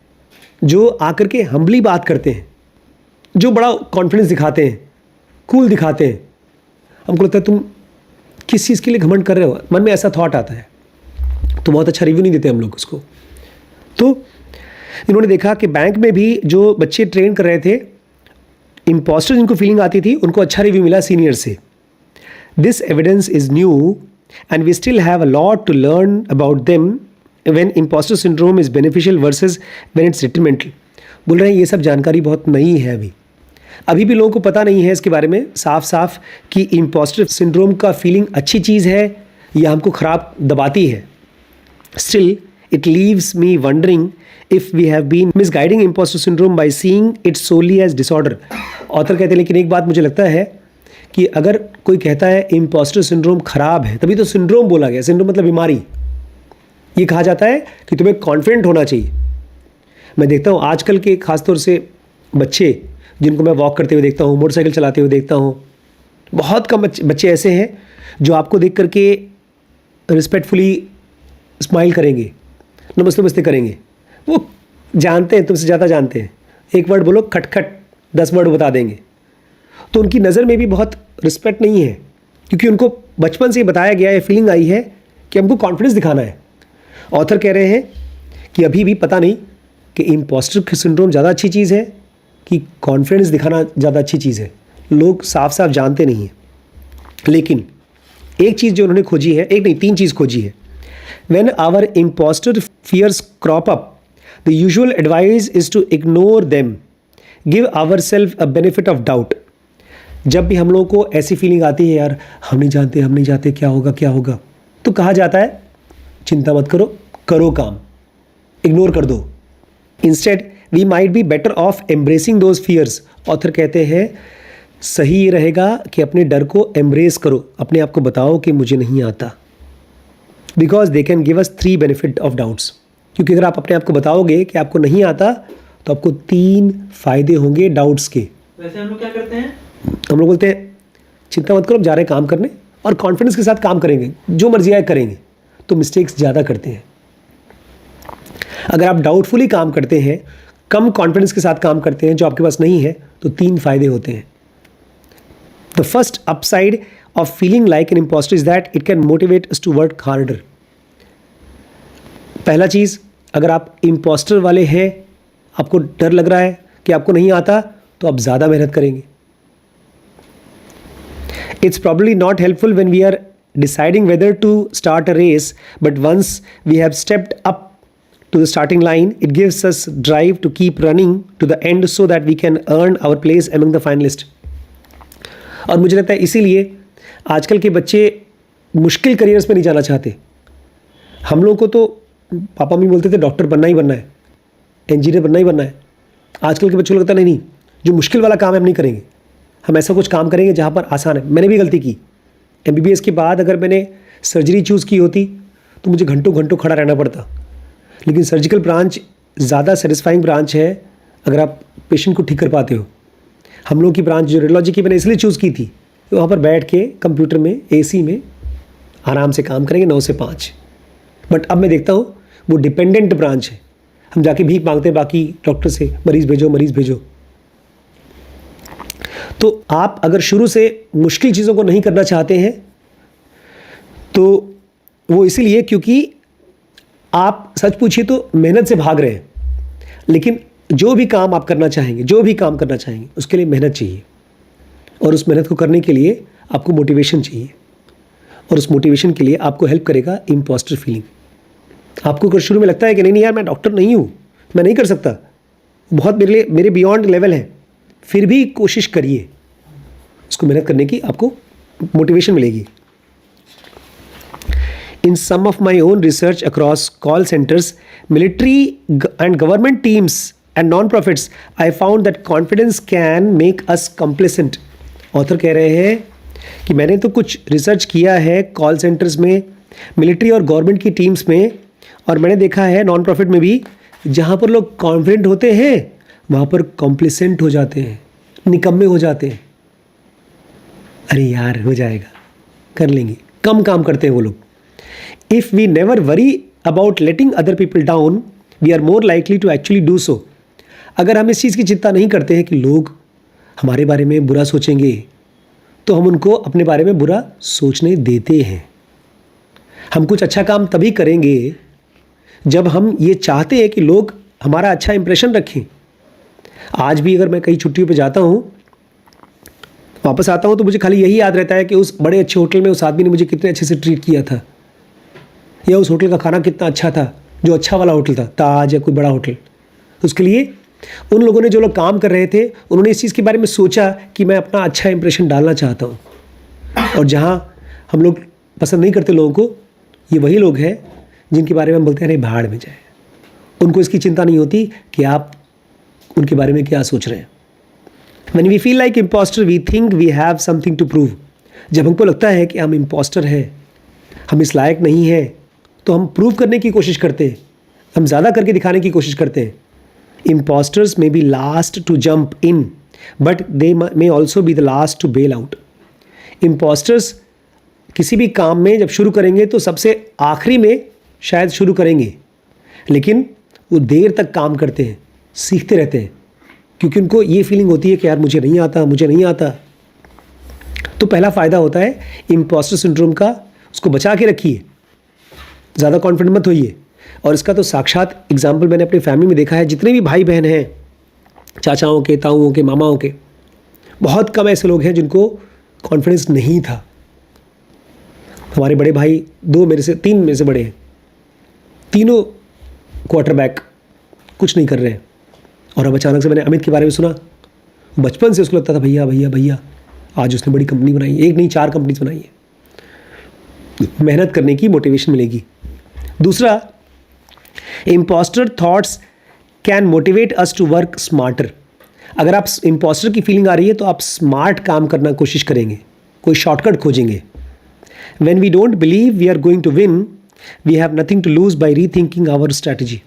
जो आकर के हम्बली बात करते हैं, जो बड़ा कॉन्फिडेंस दिखाते हैं, कूल दिखाते हैं। हमको लगता है तुम किस चीज़ के लिए घमंड कर रहे हो, मन में ऐसा थॉट आता है, तो बहुत अच्छा रिव्यू नहीं देते हम लोग उसको। तो इन्होंने देखा कि बैंक में भी जो बच्चे ट्रेन कर रहे थे, इम्पोस्टर जिनको फीलिंग आती थी, उनको अच्छा रिव्यू मिला सीनियर से। This evidence is new and we still have a lot to learn about them when imposter syndrome is beneficial versus when it's detrimental। बोल रहे हैं ये सब जानकारी बहुत नई है, अभी भी लोगों को पता नहीं है इसके बारे में साफ साफ कि इम्पोस्टर सिंड्रोम का फीलिंग अच्छी चीज़ है या हमको ख़राब दबाती है। Still it leaves me wondering if we have been misguiding imposter syndrome by seeing it solely as disorder. Author कहते हैं लेकिन एक बात मुझे लगता है कि अगर कोई कहता है इम्पोस्टर सिंड्रोम ख़राब है, तभी तो सिंड्रोम बोला गया। सिंड्रोम मतलब बीमारी। ये कहा जाता है कि तुम्हें कॉन्फिडेंट होना चाहिए। मैं देखता हूँ आजकल के खासतौर से बच्चे जिनको मैं वॉक करते हुए देखता हूँ, मोटरसाइकिल चलाते हुए देखता हूँ, बहुत कम बच्चे ऐसे हैं जो आपको देख करके रिस्पेक्टफुली स्माइल करेंगे, नमस्ते नमस्ते करेंगे। वो जानते हैं, तुमसे ज़्यादा जानते हैं। एक वर्ड बोलो खटखट 10 वर्ड बता देंगे। तो उनकी नज़र में भी बहुत रिस्पेक्ट नहीं है, क्योंकि उनको बचपन से बताया गया है, फीलिंग आई है कि हमको कॉन्फिडेंस दिखाना है। ऑथर कह रहे हैं कि अभी भी पता नहीं कि इम्पोस्टर सिंड्रोम ज़्यादा अच्छी चीज़ है कि कॉन्फिडेंस दिखाना ज़्यादा अच्छी चीज़ है। लोग साफ साफ जानते नहीं हैं। लेकिन एक चीज़ जो उन्होंने खोजी है, एक नहीं 3 चीज़ खोजी है। When our imposter fears crop up, the usual advice is to ignore them, give our self a benefit of doubt. जब भी हम लोगों को ऐसी फीलिंग आती है यार हम नहीं जानते क्या होगा, तो कहा जाता है चिंता मत करो, करो काम, इग्नोर कर दो। Instead we might be better off embracing those fears. Author कहते हैं सही ये रहेगा कि अपने डर को एम्ब्रेस करो, अपने आप को बताओ कि मुझे नहीं आता, because they can give us 3 benefit of doubts. क्योंकि अगर आप अपने आप को बताओगे कि आपको नहीं आता तो आपको 3 फायदे होंगे डाउट्स के। वैसे हम लोग क्या करते हैं? हम लोग बोलते हैं चिंता मत करो, अब जा रहे हैं काम करने, और कॉन्फिडेंस के साथ काम करेंगे, जो मर्जी आए करेंगे, तो मिस्टेक्स ज़्यादा करते हैं। अगर आप डाउटफुली काम करते हैं, कम कॉन्फिडेंस के साथ काम करते हैं जो आपके पास नहीं है, तो 3 फायदे होते हैं। The first upside of feeling like an imposter is that it can motivate us to work harder. पहला चीज़, अगर आप इम्पोस्टर वाले हैं, आपको डर लग रहा है कि आपको नहीं आता, तो आप ज़्यादा मेहनत करेंगे। It's probably not helpful when we are deciding whether to start a race, but once we have stepped up to the starting line, it gives us drive to keep running to the end so that we can earn our place among the finalists. और मुझे लगता है इसीलिए आजकल के बच्चे मुश्किल careers में नहीं जाना चाहते। हम लोग को तो पापा मम्मी बोलते थे डॉक्टर बनना ही बनना है, इंजीनियर बनना ही बनना है। आजकल के बच्चों को लगता नहीं, जो मुश्किल वाला काम है हम नहीं करेंगे, हम ऐसा कुछ काम करेंगे जहाँ पर आसान है। मैंने भी गलती की। MBBS के बाद अगर मैंने सर्जरी चूज़ की होती तो मुझे घंटों घंटों खड़ा रहना पड़ता। लेकिन सर्जिकल ब्रांच ज़्यादा सेटिस्फाइंग ब्रांच है अगर आप पेशेंट को ठीक कर पाते हो। हम लोग की ब्रांच जो रेडियोलॉजी की मैंने इसलिए चूज़ की थी, तो वहाँ पर बैठ के कंप्यूटर में AC में आराम से काम करेंगे 9 से 5। बट अब मैं देखता हूँ वो डिपेंडेंट ब्रांच है, हम जाके भीख मांगते हैं बाकी डॉक्टर से, मरीज़ भेजो मरीज़ भेजो। तो आप अगर शुरू से मुश्किल चीज़ों को नहीं करना चाहते हैं तो वो इसीलिए क्योंकि आप सच पूछिए तो मेहनत से भाग रहे हैं। लेकिन जो भी काम आप करना चाहेंगे, जो भी काम करना चाहेंगे, उसके लिए मेहनत चाहिए, और उस मेहनत को करने के लिए आपको मोटिवेशन चाहिए, और उस मोटिवेशन के लिए आपको हेल्प करेगा इम्पोस्टर फीलिंग। आपको अगर शुरू में लगता है कि नहीं यार मैं डॉक्टर नहीं हूँ, मैं नहीं कर सकता, बहुत मेरे बियॉन्ड लेवल है, फिर भी कोशिश करिए, उसको मेहनत करने की आपको मोटिवेशन मिलेगी। In some of my own research across call centers, military and government teams and non-profits, I found that confidence can make us complacent. Author कह रहे हैं कि मैंने तो कुछ रिसर्च किया है कॉल सेंटर्स में, मिलिट्री और गवर्नमेंट की टीम्स में, और मैंने देखा है नॉन प्रॉफिट में भी, जहाँ पर लोग कॉन्फिडेंट होते हैं वहाँ पर कॉम्प्लिसेंट हो जाते हैं, निकम्मे हो जाते हैं। अरे यार हो जाएगा, कर लेंगे, कम काम करते हैं वो लोग। If we never worry about letting other people down, we are more likely to actually do so. अगर हम इस चीज़ की चिंता नहीं करते हैं कि लोग हमारे बारे में बुरा सोचेंगे, तो हम उनको अपने बारे में बुरा सोचने देते हैं। हम कुछ अच्छा काम तभी करेंगे जब हम ये चाहते हैं कि लोग हमारा अच्छा इंप्रेशन रखें। आज भी अगर मैं कई छुट्टियों पे जाता हूँ, वापस आता हूँ, तो मुझे खाली यही याद रहता है कि उस बड़े अच्छे होटल में उस आदमी ने मुझे कितने अच्छे से ट्रीट किया था, या उस होटल का खाना कितना अच्छा था, जो अच्छा वाला होटल था, ताज या कोई बड़ा होटल। उसके लिए उन लोगों ने, जो लोग काम कर रहे थे, उन्होंने इस चीज़ के बारे में सोचा कि मैं अपना अच्छा इंप्रेशन डालना चाहता हूँ। और जहाँ हम लोग पसंद नहीं करते लोगों को, ये वही लोग हैं जिनके बारे में हम बोलते हैं अरे भाड़ में जाए। उनको इसकी चिंता नहीं होती कि आप उनके बारे में क्या सोच रहे हैं। When we feel like imposter, we think we have something to prove. जब हमको लगता है कि हम इम्पोस्टर हैं, हम इस लायक नहीं हैं, तो हम प्रूव करने की कोशिश करते हैं, हम ज़्यादा करके दिखाने की कोशिश करते हैं। Imposters may be last to jump in, but they may also be the last to bail out. Imposters किसी भी काम में जब शुरू करेंगे तो सबसे आखिरी में शायद शुरू करेंगे, लेकिन वो देर तक काम करते हैं, सीखते रहते हैं, क्योंकि उनको ये फीलिंग होती है कि यार मुझे नहीं आता, मुझे नहीं आता। तो पहला फ़ायदा होता है इम्पोस्टर सिंड्रोम का, उसको बचा के रखिए, ज़्यादा कॉन्फिडेंट मत होइए। और इसका तो साक्षात एग्जाम्पल मैंने अपनी फैमिली में देखा है। जितने भी भाई बहन हैं, चाचाओं के, ताऊओं के, मामाओं के, बहुत कम ऐसे लोग हैं जिनको कॉन्फिडेंस नहीं था। हमारे बड़े भाई 2 मेरे से 3 मेरे से बड़े हैं, तीनों क्वार्टरबैक, कुछ नहीं कर रहे हैं। और अब अचानक से मैंने अमित के बारे में सुना, बचपन से उसको लगता था भैया भैया भैया, आज उसने बड़ी कंपनी बनाई, एक नहीं 4 कंपनीज बनाई है। मेहनत करने की मोटिवेशन मिलेगी। दूसरा, imposter thoughts can motivate us to work smarter. अगर आप इम्पोस्टर की फीलिंग आ रही है तो आप स्मार्ट काम करना कोशिश करेंगे, कोई शॉर्टकट खोजेंगे। When we don't believe we are going to win, we have nothing to lose by rethinking our strategy.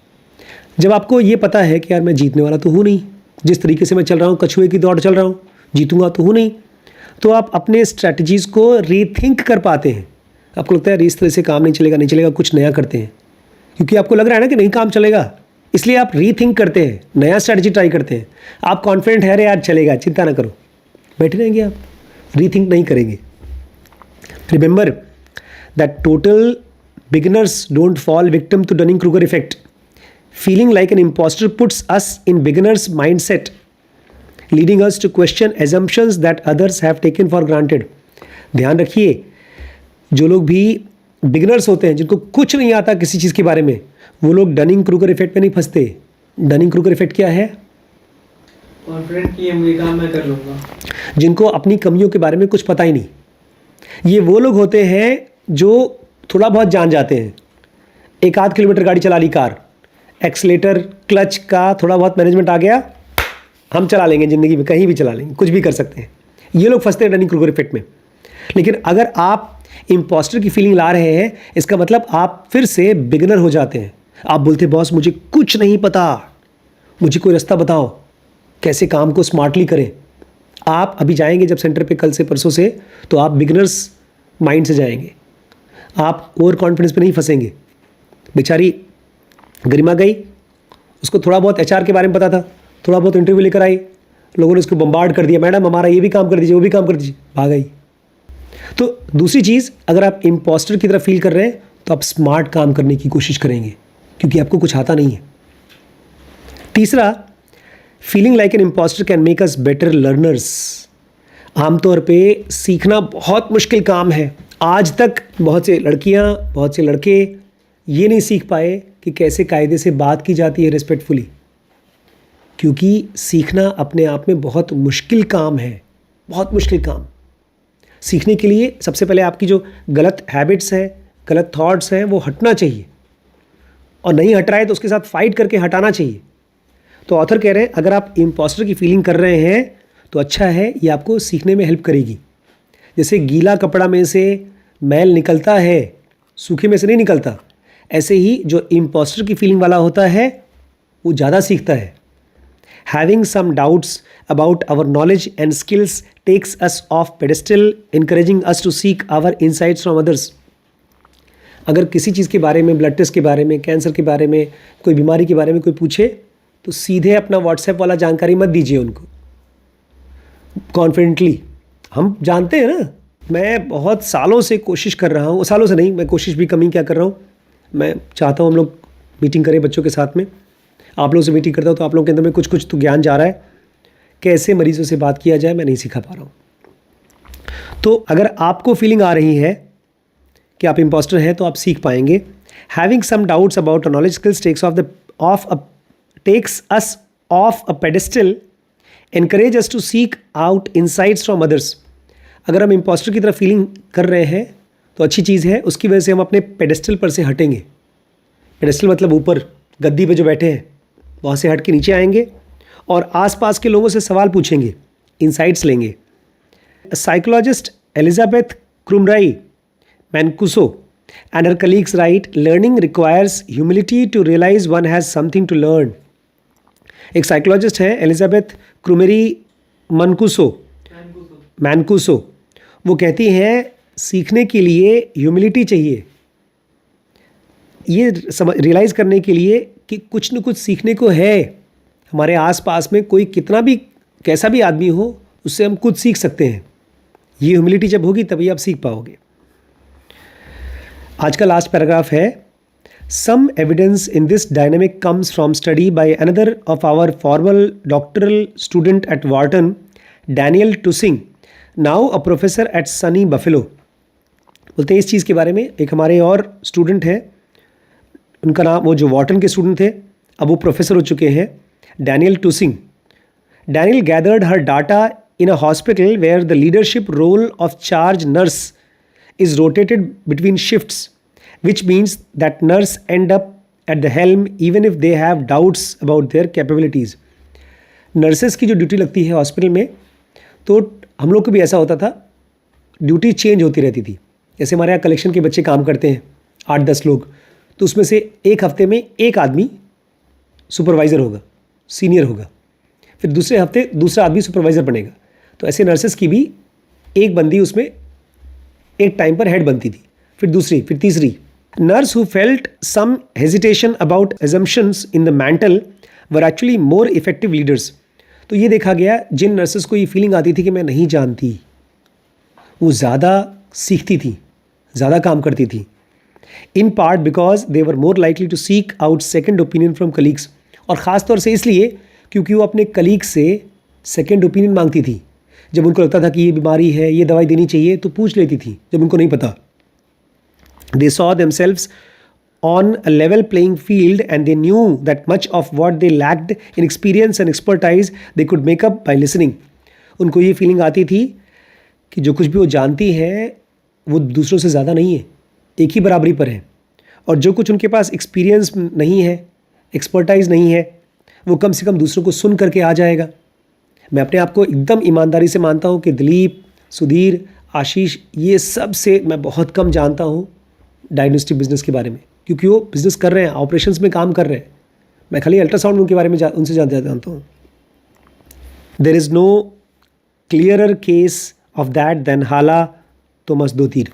जब आपको ये पता है कि यार मैं जीतने वाला तो हूँ नहीं, जिस तरीके से मैं चल रहा हूँ, कछुए की दौड़ चल रहा हूँ, जीतूंगा तो हूँ नहीं, तो आप अपने स्ट्रैटेजीज को रीथिंक कर पाते हैं। आपको लगता है इस तरह से काम नहीं चलेगा, कुछ नया करते हैं, क्योंकि आपको लग रहा है ना कि नहीं काम चलेगा, इसलिए आप रीथिंक करते हैं, नया स्ट्रैटेजी ट्राई करते हैं। आप कॉन्फिडेंट है, अरे यार चलेगा, चिंता ना करो, बैठे रहेंगे आप, रीथिंक नहीं करेंगे। Remember that total beginners don't fall victim to Dunning-Kruger effect. Feeling like an imposter puts us in beginner's mindset, leading us to question assumptions that others have taken for granted. ध्यान रखिए, जो लोग भी beginners होते हैं, जिनको कुछ नहीं आता किसी चीज़ के बारे में, वो लोग डनिंग-क्रूगर इफेक्ट में नहीं फंसते। डनिंग-क्रूगर इफेक्ट क्या है? कॉन्फिडेंट कि ये काम मैं कर लूँगा। जिनको अपनी कमियों के बारे में कुछ पता ही नहीं। ये वो लोग होते हैं जो थोड़ा बहुत जान जाते हैं। 1-8 किलोमीटर गाड़ी चला ली कार, एक्सीलेटर क्लच का थोड़ा बहुत मैनेजमेंट आ गया, हम चला लेंगे ज़िंदगी में, कहीं भी चला लेंगे, कुछ भी कर सकते हैं। ये लोग फंसते हैं डनिंग-क्रूगर इफेक्ट में। लेकिन अगर आप इम्पोस्टर की फीलिंग ला रहे हैं, इसका मतलब आप फिर से बिगिनर हो जाते हैं। आप बोलते हैं बॉस मुझे कुछ नहीं पता, मुझे कोई रास्ता बताओ कैसे काम को स्मार्टली करें। आप अभी जाएंगे जब सेंटर पे कल से परसों से, तो आप बिगिनर्स माइंड से जाएंगे, आप ओवर कॉन्फिडेंस पे नहीं फंसेंगे। बेचारी गरिमा गई, उसको थोड़ा बहुत एचआर के बारे में पता था, थोड़ा बहुत इंटरव्यू लेकर आई, लोगों ने उसको बम्बार्ड कर दिया, मैडम हमारा ये भी काम कर दीजिए, वो भी काम कर दीजिए, भाग गई। तो दूसरी चीज़, अगर आप इम्पोस्टर की तरफ फील कर रहे हैं तो आप स्मार्ट काम करने की कोशिश करेंगे, क्योंकि आपको कुछ आता नहीं है। तीसरा, feeling like an imposter can make us better learners. आमतौर पे सीखना बहुत मुश्किल काम है। आज तक बहुत से लड़कियां, बहुत से लड़के ये नहीं सीख पाए कि कैसे कायदे से बात की जाती है रिस्पेक्टफुली, क्योंकि सीखना अपने आप में बहुत मुश्किल काम है, बहुत मुश्किल काम। सीखने के लिए सबसे पहले आपकी जो गलत हैबिट्स हैं, गलत थॉट्स हैं, वो हटना चाहिए, और नहीं हट रहा है तो उसके साथ फाइट करके हटाना चाहिए। तो ऑथर कह रहे हैं अगर आप इम्पोस्टर की फीलिंग कर रहे हैं तो अच्छा है, ये आपको सीखने में हेल्प करेगी। जैसे गीला कपड़ा में से मैल निकलता है, सूखे में से नहीं निकलता, ऐसे ही जो इम्पोस्टर की फीलिंग वाला होता है वो ज़्यादा सीखता है। Having some doubts about our knowledge and skills takes us off pedestal, encouraging us to seek our insights from others. अगर किसी चीज़ के बारे में, ब्लड टेस्ट के बारे में, कैंसर के बारे में, कोई बीमारी के बारे में कोई पूछे तो सीधे अपना व्हाट्सएप वाला जानकारी मत दीजिए उनको, कॉन्फिडेंटली। हम जानते हैं ना, मैं बहुत सालों से कोशिश कर रहा हूँ, सालों से नहीं, मैं कोशिश भी कमी क्या कर रहा हूँ, मैं चाहता हूँ हम लोग मीटिंग करें बच्चों के साथ में, आप लोगों से मीटिंग करता हूँ तो आप लोगों के अंदर में कुछ कुछ तो ज्ञान जा रहा है, कैसे मरीजों से बात किया जाए मैं नहीं सिखा पा रहा हूँ। तो अगर आपको फीलिंग आ रही है कि आप इम्पोस्टर हैं तो आप सीख पाएंगे। Having some doubts about a knowledge skills takes us off a pedestal, encourage us to seek out insights from others। अगर हम इम्पोस्टर की तरफ फीलिंग कर रहे हैं तो अच्छी चीज़ है, उसकी वजह से हम अपने पेडेस्टल पर से हटेंगे। पेडेस्टल मतलब ऊपर गद्दी पे जो बैठे हैं वहाँ से हट के नीचे आएंगे और आसपास के लोगों से सवाल पूछेंगे, इंसाइट्स लेंगे। Psychologist Elizabeth Krumrei Mancuso and her colleagues write, learning requires humility to realize one has something to learn। एक साइकोलॉजिस्ट है एलिजाबेथ क्रूमेरी मैनकुसो, वो कहती हैं सीखने के लिए ह्यूमिलिटी चाहिए, ये रियलाइज़ करने के लिए कि कुछ न कुछ सीखने को है। हमारे आसपास में कोई कितना भी कैसा भी आदमी हो, उससे हम कुछ सीख सकते हैं। ये ह्यूमिलिटी जब होगी तभी आप सीख पाओगे। आज का लास्ट पैराग्राफ है, some evidence in this dynamic comes from study by another of our formal doctoral student at Wharton, Daniel Tussing, now a professor at SUNY Buffalo. बोलते हैं इस चीज़ के बारे में, एक हमारे और स्टूडेंट हैं, उनका नाम, वो जो वार्टन के स्टूडेंट थे अब वो प्रोफेसर हो चुके हैं, Daniel Tussing. Daniel gathered her data in a hospital where the leadership role of charge nurse is rotated between shifts, which means that nurse end up at the helm even if they have doubts about their capabilities. Nurses की जो duty लगती है hospital में, तो हम लोग को भी ऐसा होता था, ड्यूटी चेंज होती रहती थी. जैसे हमारे यहाँ कलेक्शन के बच्चे काम करते हैं 8-10 लोग, तो उसमें से एक हफ्ते में एक आदमी सुपरवाइज़र होगा, सीनियर होगा, फिर दूसरे हफ्ते दूसरा आदमी सुपरवाइज़र बनेगा. तो ऐसे नर्सेस की भी एक बंदी उसमें एक टाइम पर हेड बनती थी, फिर दूसरी, फिर तीसरी. Nurse who felt some hesitation about assumptions in the mental were actually more effective leaders. तो ये देखा गया, जिन नर्सेस को ये फीलिंग आती थी कि मैं नहीं जानती, वो ज़्यादा सीखती थी, ज़्यादा काम करती थी. In part because they were more likely to seek out second opinion from colleagues. और ख़ास तौर से इसलिए क्योंकि वो अपने कलीग से सेकेंड ओपिनियन मांगती थी. जब उनको लगता था कि ये बीमारी है, ये दवाई देनी चाहिए, तो पूछ लेती थी जब उनको नहीं पता. They saw themselves on a level playing field and they knew that much of what they lacked in experience and expertise they could make up by listening. उनको ये फीलिंग आती थी कि जो कुछ भी वो जानती है वो दूसरों से ज़्यादा नहीं है, एक ही बराबरी पर है. और जो कुछ उनके पास एक्सपीरियंस नहीं है, एक्सपर्टाइज नहीं है, वो कम से कम दूसरों को सुन करके आ जाएगा. मैं अपने आप को एकदम ईमानदारी से मानता हूँ कि दिलीप, सुधीर, आशीष, ये सब से मैं बहुत कम जानता हूँ डायग्नोस्टिक बिजनेस के बारे में, क्योंकि वो बिज़नेस कर रहे हैं, ऑपरेशंस में काम कर रहे हैं. मैं खाली अल्ट्रासाउंड उनके बारे में उनसे ज़्यादा जानता हूँ. There is no clearer case of that than Halla Tomasdottir.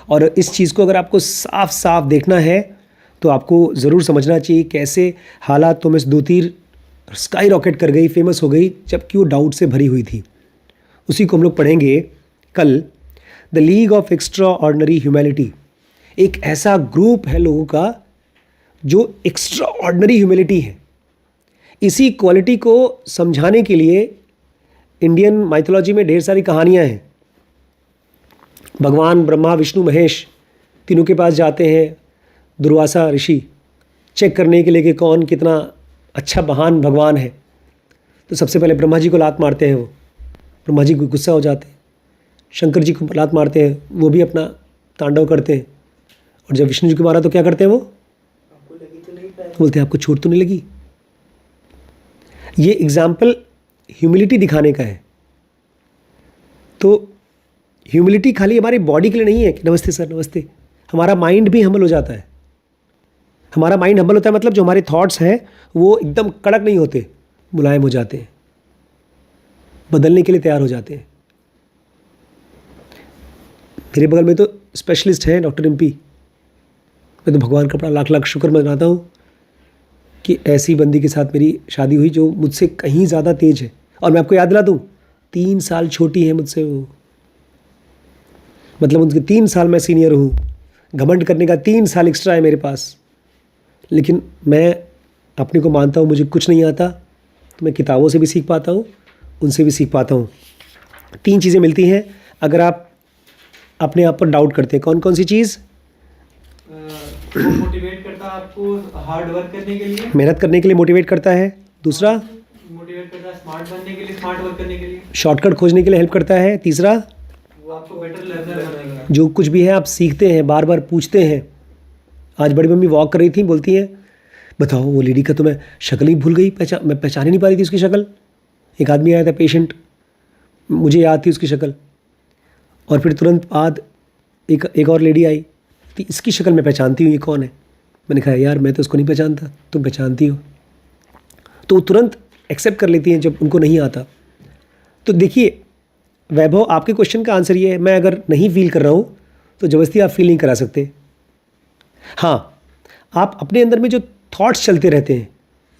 और इस चीज़ को अगर आपको साफ साफ देखना है तो आपको ज़रूर समझना चाहिए कैसे हाला तोमस दोतीर स्काई रॉकेट कर गई, फेमस हो गई, जबकि वो डाउट से भरी हुई थी. उसी को हम लोग पढ़ेंगे कल. The league of extra ordinary humanity. एक ऐसा ग्रुप है लोगों का जो एक्स्ट्रा ऑर्डिनरी ह्यूमिलिटी है. इसी क्वालिटी को समझाने के लिए इंडियन माइथोलॉजी में ढेर सारी कहानियाँ हैं. भगवान ब्रह्मा, विष्णु, महेश तीनों के पास जाते हैं दुर्वासा ऋषि चेक करने के लिए कि कौन कितना अच्छा महान भगवान है. तो सबसे पहले ब्रह्मा जी को लात मारते हैं, वो ब्रह्मा जी को गुस्सा हो जाते हैं. शंकर जी को लात मारते हैं, वो भी अपना तांडव करते हैं. और जब विष्णु जी को मारा तो क्या करते हैं, वो बोलते हैं आपको चोट तो नहीं लगी. ये एग्जाम्पल ह्यूमिलिटी दिखाने का है. तो ह्यूमिलिटी खाली हमारी बॉडी के लिए नहीं है कि नमस्ते सर नमस्ते. हमारा माइंड भी हम्बल हो जाता है. हमारा माइंड हम्बल होता है मतलब जो हमारे थॉट्स हैं वो एकदम कड़क नहीं होते, मुलायम हो जाते हैं, बदलने के लिए तैयार हो जाते हैं. मेरे बगल में तो स्पेशलिस्ट हैं डॉक्टर एमपी. मैं तो भगवान का बड़ा लाख लाख शुक्र मनाता हूँ कि ऐसी बंदी के साथ मेरी शादी हुई जो मुझसे कहीं ज़्यादा तेज है. और मैं आपको याद दिला दूँ, 3 साल छोटी है मुझसे वो. मतलब उनके 3 साल मैं सीनियर हूँ. घमंड करने का 3 साल एक्स्ट्रा है मेरे पास. लेकिन मैं अपने को मानता हूँ मुझे कुछ नहीं आता, तो मैं किताबों से भी सीख पाता हूँ, उनसे भी सीख पाता हूँ. 3 चीज़ें मिलती हैं अगर आप अपने आप पर डाउट करते हैं. कौन कौन सी चीज़? मोटिवेट करता है आपको हार्ड वर्क करने के लिए, मेहनत करने के लिए मोटिवेट करता है. दूसरा, मोटिवेट करता है स्मार्ट बनने के लिए, स्मार्ट वर्क करने के लिए, शॉर्टकट खोजने के लिए हेल्प करता है. तीसरा, वो आपको बेटर लर्नर बनाएगा. जो कुछ भी है आप सीखते हैं, बार बार पूछते हैं. आज बड़ी मम्मी वॉक कर रही थी, बोलती हैं बताओ वो लेडी का तो मैं शक्ल ही भूल गई, मैं पहचान ही नहीं पा रही थी उसकी शक्ल. एक आदमी आया था पेशेंट, मुझे याद थी उसकी शक्ल. और फिर तुरंत बाद एक और लेडी आई, तो इसकी शक्ल मैं पहचानती हूँ, ये कौन है. मैंने कहा यार मैं तो उसको नहीं पहचानता, तुम पहचानती हो. तो वो तुरंत एक्सेप्ट कर लेती हैं जब उनको नहीं आता. तो देखिए वैभव, आपके क्वेश्चन का आंसर ये है, मैं अगर नहीं फील कर रहा हूँ तो ज़बरदस्ती आप फील नहीं करा सकते. हाँ, आप अपने अंदर में जो थॉट्स चलते रहते हैं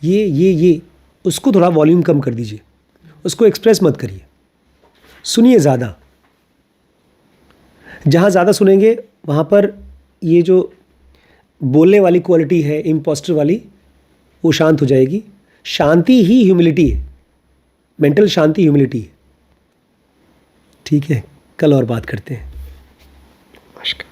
ये उसको थोड़ा वॉल्यूम कम कर दीजिए, उसको एक्सप्रेस मत करिए, सुनिए ज़्यादा. जहाँ ज़्यादा सुनेंगे वहाँ पर ये जो बोलने वाली क्वालिटी है इम्पोस्टर वाली, वो शांत हो जाएगी. शांति ही ह्यूमिलिटी है, मेंटल शांति ह्यूमिलिटी है. ठीक है, कल और बात करते हैं. नमस्कार.